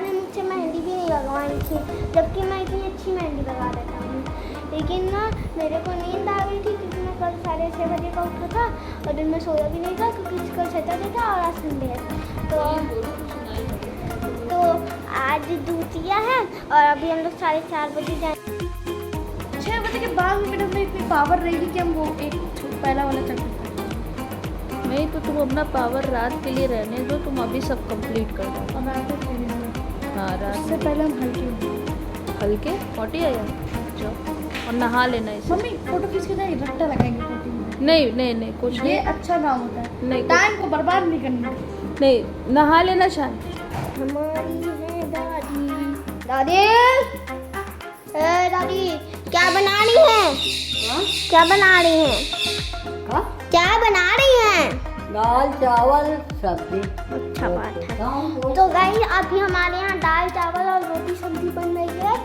मुझसे मेहंदी भी नहीं लगवाई थी, जबकि मैं इतनी अच्छी मेहंदी लगा देता हूँ। लेकिन ना मेरे को नींद आ गई थी क्योंकि मैं कल 6:30 बजे का उठा था और दिन में सोया भी नहीं था क्योंकि कल सैटरडे था और आज संडे है। तो आज दूतिया है और अभी हम लोग 4:30 बजे जाएंगे। 6 बजे के बाद में मेरे में इतनी पावर रहेगी कि हम वो एक पहला वाला चैप्टर नहीं तो तुम अपना पावर रात के लिए रहने दो, तुम अभी सब कंप्लीट कर दो। और रात को हाँ रात उससे पहले हम हल्के 40 आया जाओ और नहा लेना इसे। मम्मी फोटो खींच के जाएगी, रट्टा लगाएंगे फोटो में। नहीं कुछ ये अच्छा काम होता है, नहीं टाइम को बर्बाद नहीं करना। नहीं, नहा लेना शान। हमारी है दादी। दादी क्या बना रही है? क्या बना रही है? क्या बना रही हैं? दाल चावल सब्जी। अच्छा बात है। तो गाइस अभी हमारे यहाँ दाल चावल और रोटी सब्जी बन रही है।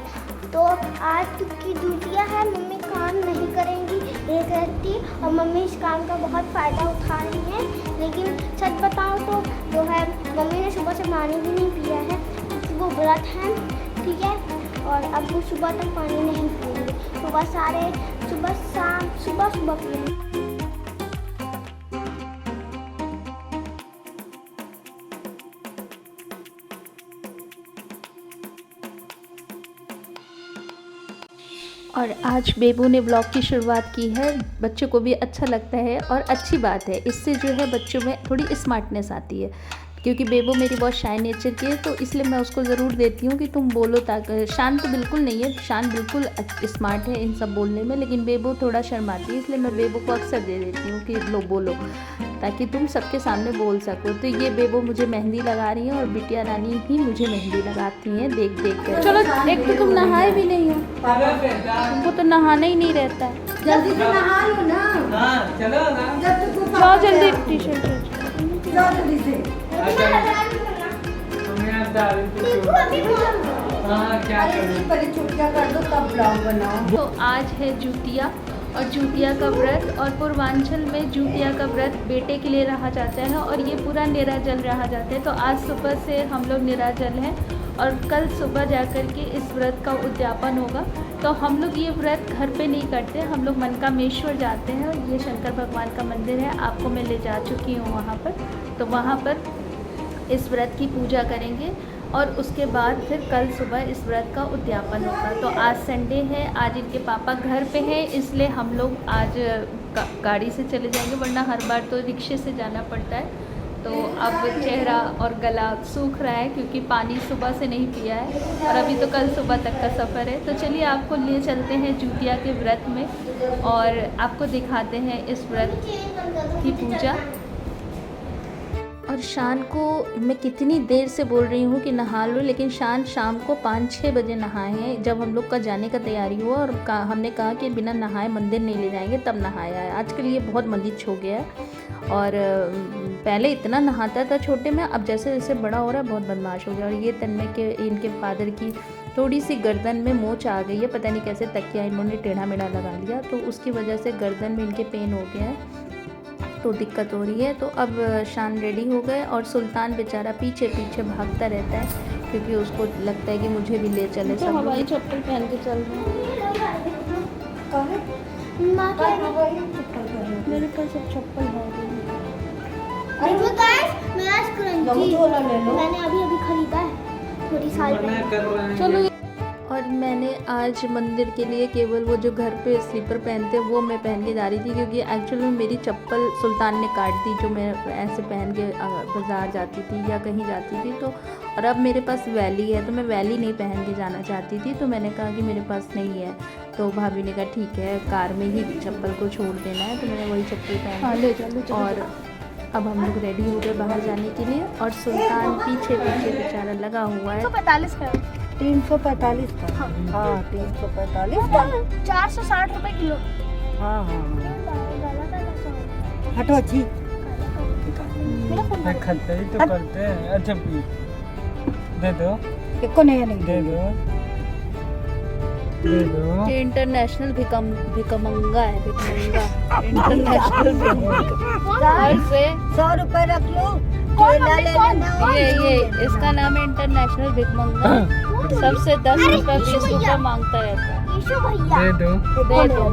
तो आज की दूतिया है, मम्मी काम नहीं करेंगी एक रहती और मम्मी इस काम का बहुत फ़ायदा उठा रही है। लेकिन सच बताऊँ तो जो है मम्मी ने सुबह से पानी भी नहीं पिया है क्योंकि वो व्रत है, ठीक है। और अब वो सुबह तक पानी नहीं पिएंगे, सुबह शाम सुबह पिएंगे। और आज बेबू ने ब्लॉग की शुरुआत की है। बच्चों को भी अच्छा लगता है और अच्छी बात है, इससे जो है बच्चों में थोड़ी स्मार्टनेस आती है। क्योंकि बेबू मेरी बहुत शाय नेचर की है, तो इसलिए मैं उसको ज़रूर देती हूँ कि तुम बोलो, ताकि शान तो बिल्कुल नहीं है, शान बिल्कुल स्मार्ट है इन सब बोलने में, लेकिन बेबू थोड़ा शर्माती है, इसलिए मैं बेबू को अक्सर दे देती हूँ कि लो बोलो, ताकि तुम सबके सामने बोल सको। तो ये बेबू मुझे मेहंदी लगा रही है और बिटिया रानी भी मुझे मेहंदी लगाती हैं देख कर। चलो एक तो तुम नहाए भी नहीं हो, तुमको तो नहाना ही नहीं रहता है। जल्दी से नहा लो ना। हाँ चलो ना। जाओ जल्दी टी-शर्ट जाओ जल्दी से। छुट्टियाँ कर दो तब ब्लॉग बनाओ। तो आज है जूतिया और जूतिया का व्रत, और पूर्वांचल में जूतिया का व्रत बेटे के लिए रहा जाता है और ये पूरा निराजल रहा जाता है। तो आज सुबह से हम लोग निराजल हैं और कल सुबह जाकर के इस व्रत का उद्यापन होगा। तो हम लोग ये व्रत घर पे नहीं करते, हम लोग मनकामेश्वर जाते हैं और ये शंकर भगवान का मंदिर है, आपको मैं ले जा चुकी हूँ वहाँ पर। तो वहाँ पर इस व्रत की पूजा करेंगे और उसके बाद फिर कल सुबह इस व्रत का उद्यापन होगा। तो आज संडे है, आज इनके पापा घर पे हैं, इसलिए हम लोग आज गाड़ी से चले जाएंगे, वरना हर बार तो रिक्शे से जाना पड़ता है। तो अब चेहरा और गला सूख रहा है क्योंकि पानी सुबह से नहीं पिया है और अभी तो कल सुबह तक का सफ़र है। तो चलिए आपको ले चलते हैं जूतिया के व्रत में और आपको दिखाते हैं इस व्रत की पूजा। और शान को मैं कितनी देर से बोल रही हूँ कि नहा लो, लेकिन शान शाम को 5-6 बजे नहाए हैं। जब हम लोग का जाने का तैयारी हुआ और हमने कहा कि बिना नहाए मंदिर नहीं ले जाएंगे, तब नहाया है। आजकल ये बहुत मलिच हो गया है और पहले इतना नहाता था छोटे में, अब जैसे जैसे बड़ा हो रहा है बहुत बदमाश हो गया। और ये तन्मय के इनके फादर की थोड़ी सी गर्दन में मोच आ गई है, पता नहीं कैसे तकिया इन्होंने टेढ़ा मेढ़ा लगा लिया, तो उसकी वजह से गर्दन में इनके पेन हो गया है, तो दिक्कत हो रही है। तो अब शान रेडी हो गए और सुल्तान बेचारा पीछे पीछे भागता रहता है क्योंकि उसको लगता है कि मुझे भी ले चले। सब हवाई चप्पल पहन के चल रहे हैं। मेरे पास सब चप्पल है। मैंने अभी खरीदा है, थोड़ी साल पहले। चलो। और मैंने आज मंदिर के लिए केवल वो जो घर पे स्लीपर पहनते हैं वो मैं पहन के जा रही थी, क्योंकि एक्चुअल में मेरी चप्पल सुल्तान ने काट दी जो मैं ऐसे पहन के बाज़ार जाती थी या कहीं जाती थी। तो और अब मेरे पास वैली है, तो मैं वैली नहीं पहन के जाना चाहती थी, तो मैंने कहा कि मेरे पास नहीं है। तो भाभी ने कहा ठीक है, कार में ही चप्पल को छोड़ देना है, तो मैंने वही चप्पल पहन ली। और अब हम लोग रेडी हो गए बाहर जाने के लिए और सुल्तान पीछे पीछे बेचारा लगा हुआ है। 345 का 345 का। हाँ 345 का। 460 रुपए किलो। हाँ हाँ हटो अच्छी। खत्ते ही तो करते हैं। अच्छा दे दो, इसको नहीं नहीं दे दो, दे दो। ये इंटरनेशनल भिकमंगा है, भिकमंगा इंटरनेशनल भिकमंगा। और से 100 रुपए रख लो, केला ले लेना। ये इसका नाम है इंटरनेशनल भिकमंगा। सबसे 10 रुपये 20 रुपये मांगता रहता है। ईशु भैया दे दो। दे दो।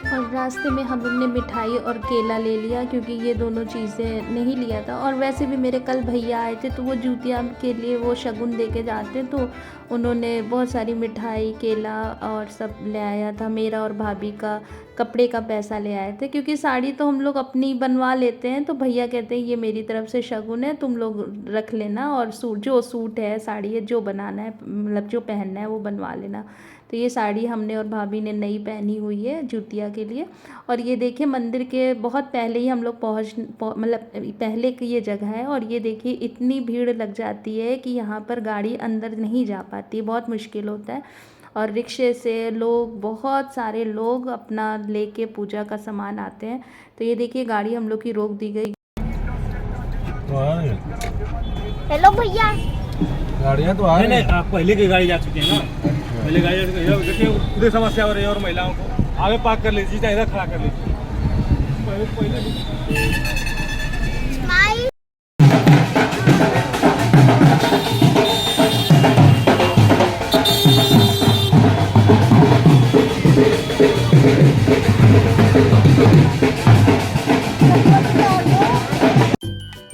और रास्ते में हम लोग ने मिठाई और केला ले लिया क्योंकि ये दोनों चीज़ें नहीं लिया था। और वैसे भी मेरे कल भैया आए थे तो वो जूतिया के लिए वो शगुन दे के जाते, तो उन्होंने बहुत सारी मिठाई केला और सब ले आया था। मेरा और भाभी का कपड़े का पैसा ले आए थे क्योंकि साड़ी तो हम लोग अपनी बनवा लेते हैं, तो भैया कहते हैं ये मेरी तरफ से शगुन है, तुम लोग रख लेना और जो सूट है साड़ी है जो बनाना है, मतलब जो पहनना है वो बनवा लेना। तो ये साड़ी हमने और भाभी ने नई पहनी हुई है जूतिया के लिए। और ये देखिए मंदिर के बहुत पहले ही हम लोग मतलब पहले की ये जगह है। और ये देखिए इतनी भीड़ लग जाती है कि यहाँ पर गाड़ी अंदर नहीं जा पाती, बहुत मुश्किल होता है। और रिक्शे से लोग, बहुत सारे लोग अपना लेके पूजा का सामान आते हैं। तो ये देखिए गाड़ी हम लोग की रोक दी गई। हेलो भैया, गाड़ियाँ तो आ रही नहीं, आप पहले की गाड़ी जा चुकी है ना, पहले गाड़ी जा चुकी है। देखिए उधर समस्या हो रही है और महिलाओं को आगे पार्क कर लीजिए, चाहे इधर खड़ा कर लीजिए। पहले स्माइल।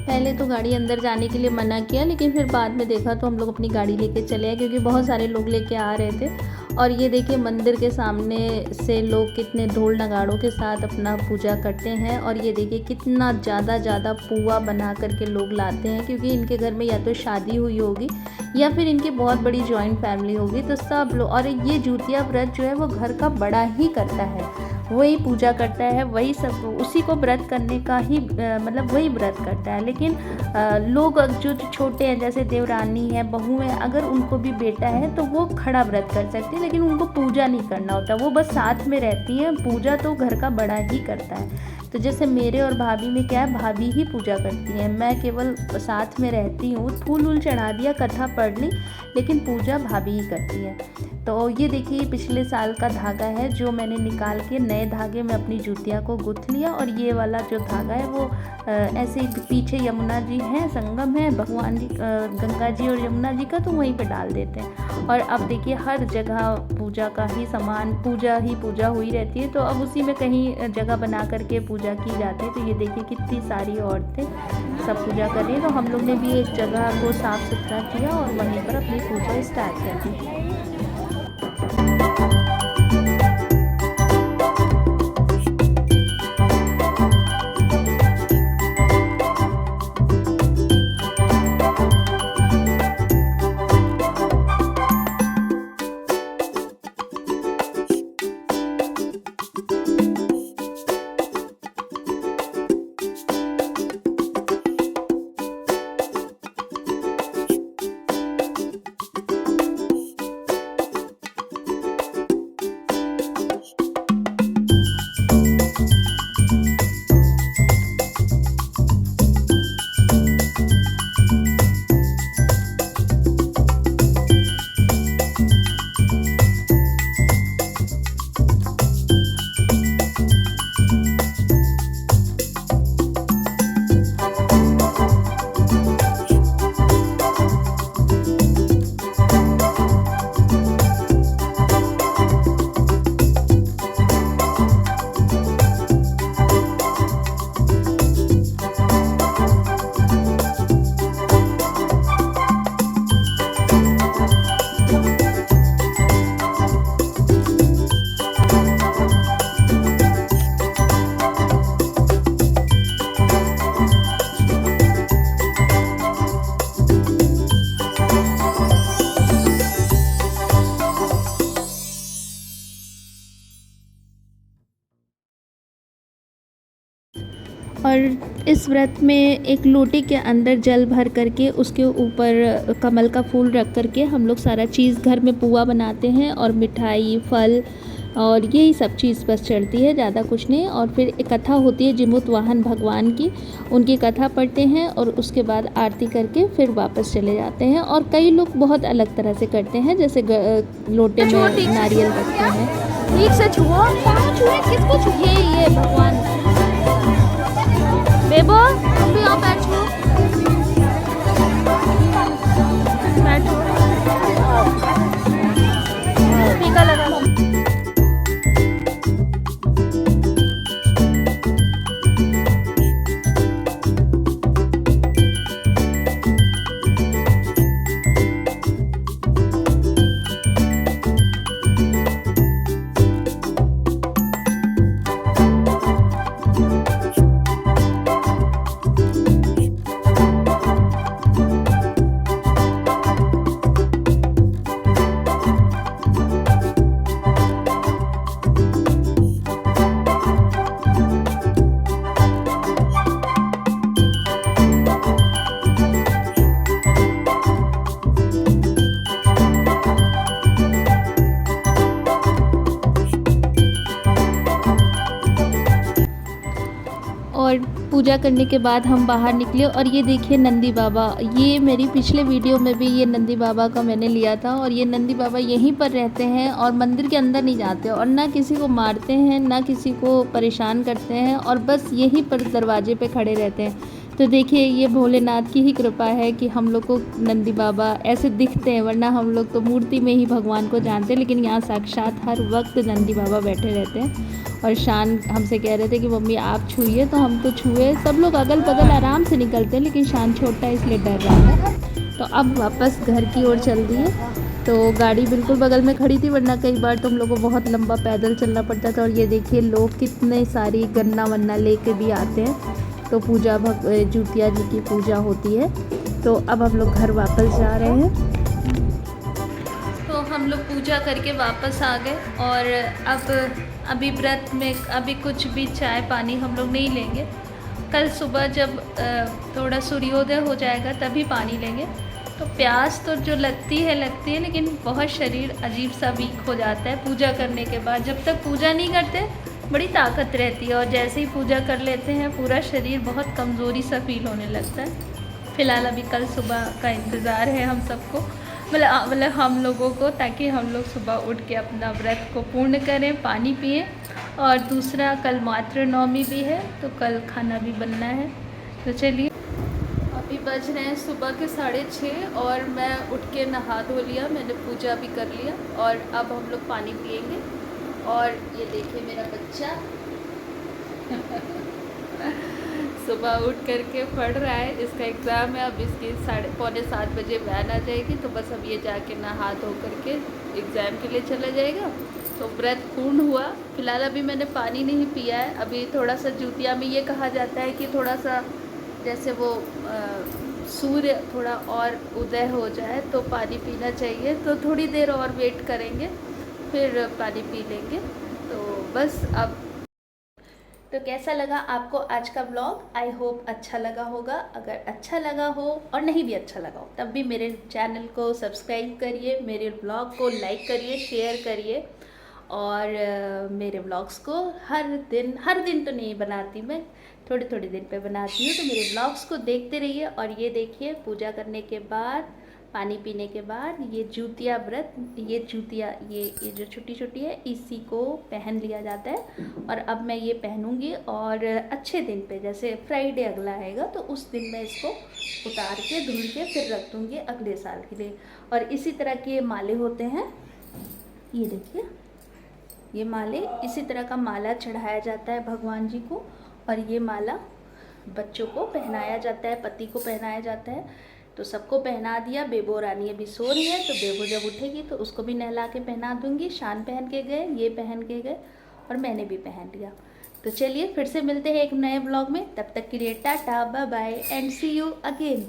पहले तो गाड़ी अंदर जाने के लिए मना किया, लेकिन फिर बाद में देखा तो हम लोग अपनी गाड़ी लेके चले आए क्योंकि बहुत सारे लोग लेके आ रहे थे। और ये देखिए मंदिर के सामने से लोग कितने ढोल नगाड़ों के साथ अपना पूजा करते हैं। और ये देखिए कितना ज़्यादा पुआ बना करके लोग लाते हैं क्योंकि इनके घर में या तो शादी हुई होगी या फिर इनकी बहुत बड़ी जॉइंट फैमिली होगी, तो सब लोग। और ये जूतिया व्रत जो है वो घर का बड़ा ही करता है, वही पूजा करता है, वही सब उसी को व्रत करने का ही मतलब वही व्रत करता है। लेकिन लोग जो छोटे हैं जैसे देवरानी है, बहू है, अगर उनको भी बेटा है तो वो खड़ा व्रत कर सकती है, लेकिन उनको पूजा नहीं करना होता, वो बस साथ में रहती हैं। पूजा तो घर का बड़ा ही करता है। तो जैसे मेरे और भाभी में क्या है, भाभी ही पूजा करती हैं, मैं केवल साथ में रहती हूँ, फूल वूल चढ़ा दिया, कथा पढ़ ली, लेकिन पूजा भाभी ही करती है। तो ये देखिए पिछले साल का धागा है जो मैंने निकाल के नए धागे में अपनी जूतिया को गुथ लिया। और ये वाला जो धागा है वो ऐसे ही पीछे यमुना जी हैं, संगम है भगवान जी, गंगा जी और यमुना जी का, तो वहीं पे डाल देते हैं। और अब देखिए हर जगह पूजा का ही सामान, पूजा हुई रहती है, तो अब उसी में कहीं जगह बना करके पूजा की जाती है। तो ये देखिए कितनी सारी औरतें सब पूजा कर रही हैं। तो हम लोग ने भी एक जगह को साफ़ सुथरा किया और वहीं पर अपनी पूजा स्टार्ट कर दी। और इस व्रत में एक लोटे के अंदर जल भर करके उसके ऊपर कमल का फूल रख करके हम लोग सारा चीज़ घर में पुआ बनाते हैं और मिठाई फल और यही सब चीज़ बस चलती है, ज़्यादा कुछ नहीं। और फिर एक कथा होती है जिमुत वाहन भगवान की, उनकी कथा पढ़ते हैं और उसके बाद आरती करके फिर वापस चले जाते हैं। और कई लोग बहुत अलग तरह से करते हैं, जैसे लोटे में नारियल रखते हैं। ठीक से छुओ, कहाँ छुए, किसको छुए? ये भगवान बेबो, तुम भी आओ, बैठो बैठो, टीका लगा लो। और पूजा करने के बाद हम बाहर निकले और ये देखिए नंदी बाबा, ये मेरी पिछले वीडियो में भी ये नंदी बाबा का मैंने लिया था। और ये नंदी बाबा यहीं पर रहते हैं और मंदिर के अंदर नहीं जाते और ना किसी को मारते हैं ना किसी को परेशान करते हैं, और बस यहीं पर दरवाजे पे खड़े रहते हैं। तो देखिए ये भोलेनाथ की ही कृपा है कि हम लोग को नंदी बाबा ऐसे दिखते हैं, वरना हम लोग तो मूर्ति में ही भगवान को जानते हैं, लेकिन यहाँ साक्षात हर वक्त नंदी बाबा बैठे रहते हैं। और शान हमसे कह रहे थे कि मम्मी आप छुइए, तो हम तो छुए। सब लोग अगल बगल आराम से निकलते हैं, लेकिन शान छोटा है इसलिए डर रहा है। तो अब वापस घर की ओर चल दिए। तो गाड़ी बिल्कुल बगल में खड़ी थी, वरना कई बार तुम लोगों को बहुत लंबा पैदल चलना पड़ता था। और ये देखिए लोग कितने सारी गन्ना वन्ना लेके भी आते हैं। तो पूजा जूतिया जी की पूजा होती है। तो अब हम लोग घर वापस जा रहे हैं। तो हम लोग पूजा करके वापस आ गए और अब अभी व्रत में अभी कुछ भी चाय पानी हम लोग नहीं लेंगे। कल सुबह जब थोड़ा सूर्योदय हो जाएगा तभी पानी लेंगे। तो प्यास तो जो लगती है लेकिन बहुत शरीर अजीब सा वीक हो जाता है पूजा करने के बाद। जब तक पूजा नहीं करते बड़ी ताकत रहती है, और जैसे ही पूजा कर लेते हैं पूरा शरीर बहुत कमज़ोरी सा फील होने लगता है। फ़िलहाल अभी कल सुबह का इंतज़ार है हम सबको, मतलब हम लोगों को, ताकि हम लोग सुबह उठ के अपना व्रत को पूर्ण करें, पानी पिएं। और दूसरा कल मातृ नवमी भी है, तो कल खाना भी बनना है। तो चलिए अभी बज रहे हैं सुबह के 6:30 और मैं उठ के नहा धो लिया, मैंने पूजा भी कर लिया और अब हम लोग पानी पिएंगे। और ये देखिए मेरा बच्चा सुबह उठ करके पढ़ रहा है, इसका एग्ज़ाम है। अब इसकी 6:45 बजे वैन आ जाएगी, तो बस अब ये जाके नहा धो करके एग्ज़ाम के लिए चला जाएगा। तो व्रत पूर्ण हुआ। फिलहाल अभी मैंने पानी नहीं पिया है। अभी थोड़ा सा जूतिया में ये कहा जाता है कि थोड़ा सा जैसे वो सूर्य थोड़ा और उदय हो जाए तो पानी पीना चाहिए। तो थोड़ी देर और वेट करेंगे, फिर पानी पी लेंगे। तो बस अब तो कैसा लगा आपको आज का व्लॉग? आई होप अच्छा लगा होगा। अगर अच्छा लगा हो और नहीं भी अच्छा लगा हो तब भी मेरे चैनल को सब्सक्राइब करिए, मेरे व्लॉग को लाइक करिए, शेयर करिए। और मेरे व्लॉग्स को हर दिन तो नहीं बनाती मैं, थोड़े दिन पे बनाती हूँ। तो मेरे व्लॉग्स को देखते रहिए। और ये देखिए पूजा करने के बाद, पानी पीने के बाद ये जूतिया व्रत, ये जूतिया ये जो छोटी है इसी को पहन लिया जाता है। और अब मैं ये पहनूंगी और अच्छे दिन पे, जैसे फ्राइडे अगला आएगा तो उस दिन मैं इसको उतार के धुल के फिर रख दूँगी अगले साल के लिए। और इसी तरह के माले होते हैं, ये देखिए ये माले, इसी तरह का माला चढ़ाया जाता है भगवान जी को। और ये माला बच्चों को पहनाया जाता है, पति को पहनाया जाता है। तो सबको पहना दिया। बेबो रानी अभी सो रही है, तो बेबो जब उठेगी तो उसको भी नहला के पहना दूंगी। शान पहन के गए, ये पहन के गए और मैंने भी पहन लिया। तो चलिए फिर से मिलते हैं एक नए ब्लॉग में। तब तक के लिए tata, bye bye and see you again.